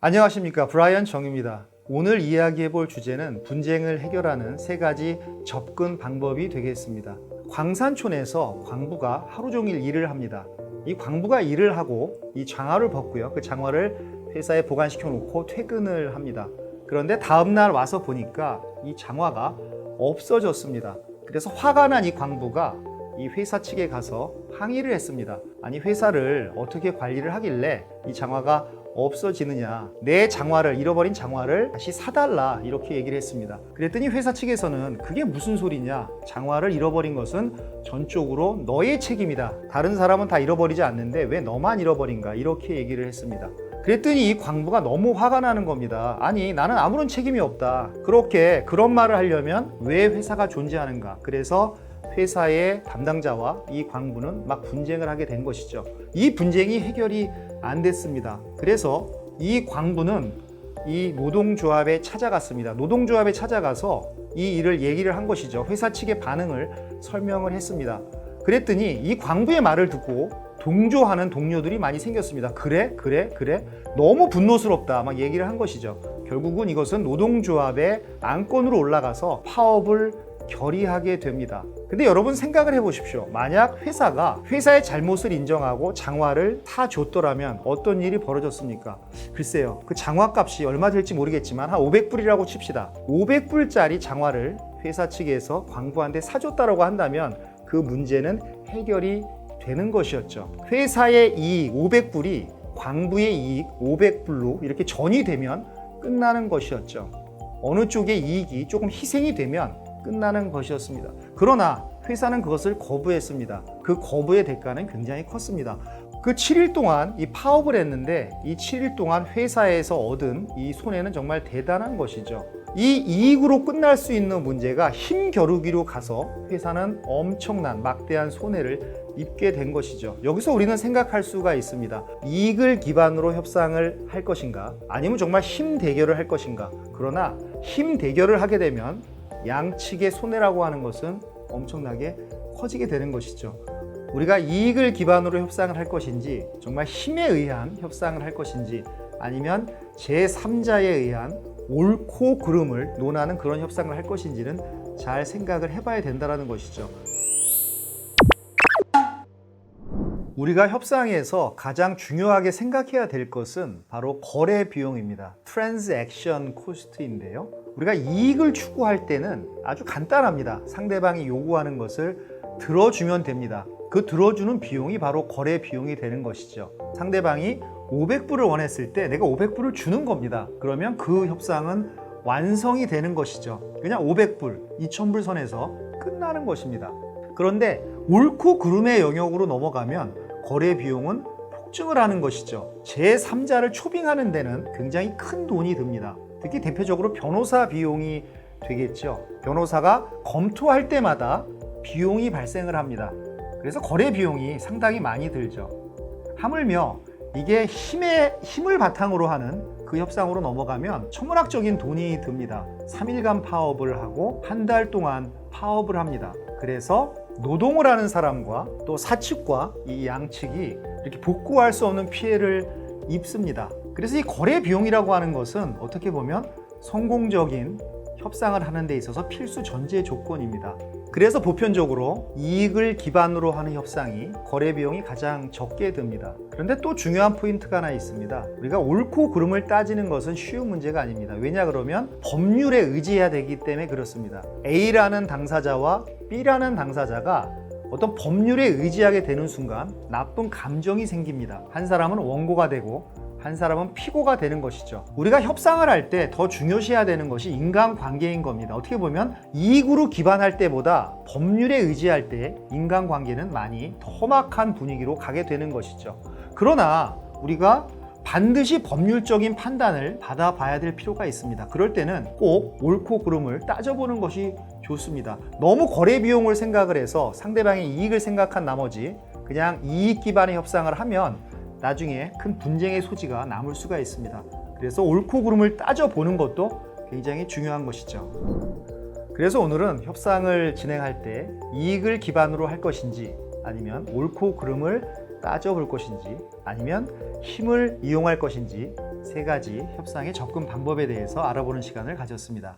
안녕하십니까, 브라이언 정입니다. 오늘 이야기해 볼 주제는 분쟁을 해결하는 3가지 접근 방법이 되겠습니다. 광산촌에서 광부가 하루 종일 일을 합니다. 이 광부가 일을 하고 이 장화를 벗고요, 그 장화를 회사에 보관시켜 놓고 퇴근을 합니다. 그런데 다음날 와서 보니까 이 장화가 없어졌습니다. 그래서 화가 난 이 광부가 이 회사 측에 가서 항의를 했습니다. 아니, 회사를 어떻게 관리를 하길래 이 장화가 없어지느냐, 내 장화를, 잃어버린 장화를 다시 사달라, 이렇게 얘기를 했습니다. 그랬더니 회사 측에서는 그게 무슨 소리냐, 장화를 잃어버린 것은 전적으로 너의 책임이다, 다른 사람은 다 잃어버리지 않는데 왜 너만 잃어버린가, 이렇게 얘기를 했습니다. 그랬더니 이 광부가 너무 화가 나는 겁니다. 아니, 나는 아무런 책임이 없다, 그런 말을 하려면 왜 회사가 존재하는가. 그래서 회사의 담당자와 이 광부는 막 분쟁을 하게 된 것이죠. 이 분쟁이 해결이 안 됐습니다. 그래서 이 광부는 이 노동조합에 찾아갔습니다. 노동조합에 찾아가서 이 일을 얘기를 한 것이죠. 회사 측의 반응을 설명을 했습니다. 그랬더니 이 광부의 말을 듣고 동조하는 동료들이 많이 생겼습니다. 그래? 너무 분노스럽다, 막 얘기를 한 것이죠. 결국은 이것은 노동조합의 안건으로 올라가서 파업을 결의하게 됩니다. 근데 여러분 생각을 해보십시오. 만약 회사가 회사의 잘못을 인정하고 장화를 타줬더라면 어떤 일이 벌어졌습니까? 글쎄요, 그 장화 값이 얼마 될지 모르겠지만 한 500불이라고 칩시다. 500불짜리 장화를 회사 측에서 광부한테 사줬다라고 한다면 그 문제는 해결이 되는 것이었죠. 회사의 이익 500불이 광부의 이익 500불로 이렇게 전이되면 끝나는 것이었죠. 어느 쪽의 이익이 조금 희생이 되면 끝나는 것이었습니다. 그러나 회사는 그것을 거부했습니다. 그 거부의 대가는 굉장히 컸습니다. 그 7일 동안 이 파업을 했는데 이 7일 동안 회사에서 얻은 이 손해는 정말 대단한 것이죠. 이 이익으로 끝날 수 있는 문제가 힘겨루기로 가서 회사는 엄청난 막대한 손해를 입게 된 것이죠. 여기서 우리는 생각할 수가 있습니다. 이익을 기반으로 협상을 할 것인가, 아니면 정말 힘 대결을 할 것인가. 그러나 힘 대결을 하게 되면 양측의 손해라고 하는 것은 엄청나게 커지게 되는 것이죠. 우리가 이익을 기반으로 협상을 할 것인지, 정말 힘에 의한 협상을 할 것인지, 아니면 제3자에 의한 옳고 그름을 논하는 그런 협상을 할 것인지는 잘 생각을 해봐야 된다는 것이죠. 우리가 협상에서 가장 중요하게 생각해야 될 것은 바로 거래 비용입니다. Transaction Cost인데요. 우리가 이익을 추구할 때는 아주 간단합니다. 상대방이 요구하는 것을 들어주면 됩니다. 그 들어주는 비용이 바로 거래 비용이 되는 것이죠. 상대방이 500불을 원했을 때 내가 500불을 주는 겁니다. 그러면 그 협상은 완성이 되는 것이죠. 그냥 500불, 2000불 선에서 끝나는 것입니다. 그런데 옳고 그름의 영역으로 넘어가면 거래 비용은 폭증을 하는 것이죠. 제3자를 초빙하는 데는 굉장히 큰 돈이 듭니다. 특히 대표적으로 변호사 비용이 되겠죠. 변호사가 검토할 때마다 비용이 발생을 합니다. 그래서 거래 비용이 상당히 많이 들죠. 하물며 이게 힘을 바탕으로 하는 그 협상으로 넘어가면 천문학적인 돈이 듭니다. 3일간 파업을 하고 한 달 동안 파업을 합니다. 그래서 노동을 하는 사람과 또 사측과 이 양측이 이렇게 복구할 수 없는 피해를 입습니다. 그래서 이 거래 비용이라고 하는 것은 어떻게 보면 성공적인 협상을 하는 데 있어서 필수 전제 조건입니다. 그래서 보편적으로 이익을 기반으로 하는 협상이 거래 비용이 가장 적게 듭니다. 그런데 또 중요한 포인트가 하나 있습니다. 우리가 옳고 그름을 따지는 것은 쉬운 문제가 아닙니다. 왜냐 그러면 법률에 의지해야 되기 때문에 그렇습니다. A라는 당사자와 B라는 당사자가 어떤 법률에 의지하게 되는 순간 나쁜 감정이 생깁니다. 한 사람은 원고가 되고 한 사람은 피고가 되는 것이죠. 우리가 협상을 할 때 더 중요시해야 되는 것이 인간관계인 겁니다. 어떻게 보면 이익으로 기반할 때보다 법률에 의지할 때 인간관계는 많이 더 험악한 분위기로 가게 되는 것이죠. 그러나 우리가 반드시 법률적인 판단을 받아봐야 될 필요가 있습니다. 그럴 때는 꼭 옳고 그름을 따져보는 것이 좋습니다. 너무 거래 비용을 생각을 해서 상대방의 이익을 생각한 나머지 그냥 이익 기반의 협상을 하면 나중에 큰 분쟁의 소지가 남을 수가 있습니다. 그래서 옳고 그름을 따져보는 것도 굉장히 중요한 것이죠. 그래서 오늘은 협상을 진행할 때 이익을 기반으로 할 것인지, 아니면 옳고 그름을 따져볼 것인지, 아니면 힘을 이용할 것인지 세 가지 협상의 접근 방법에 대해서 알아보는 시간을 가졌습니다.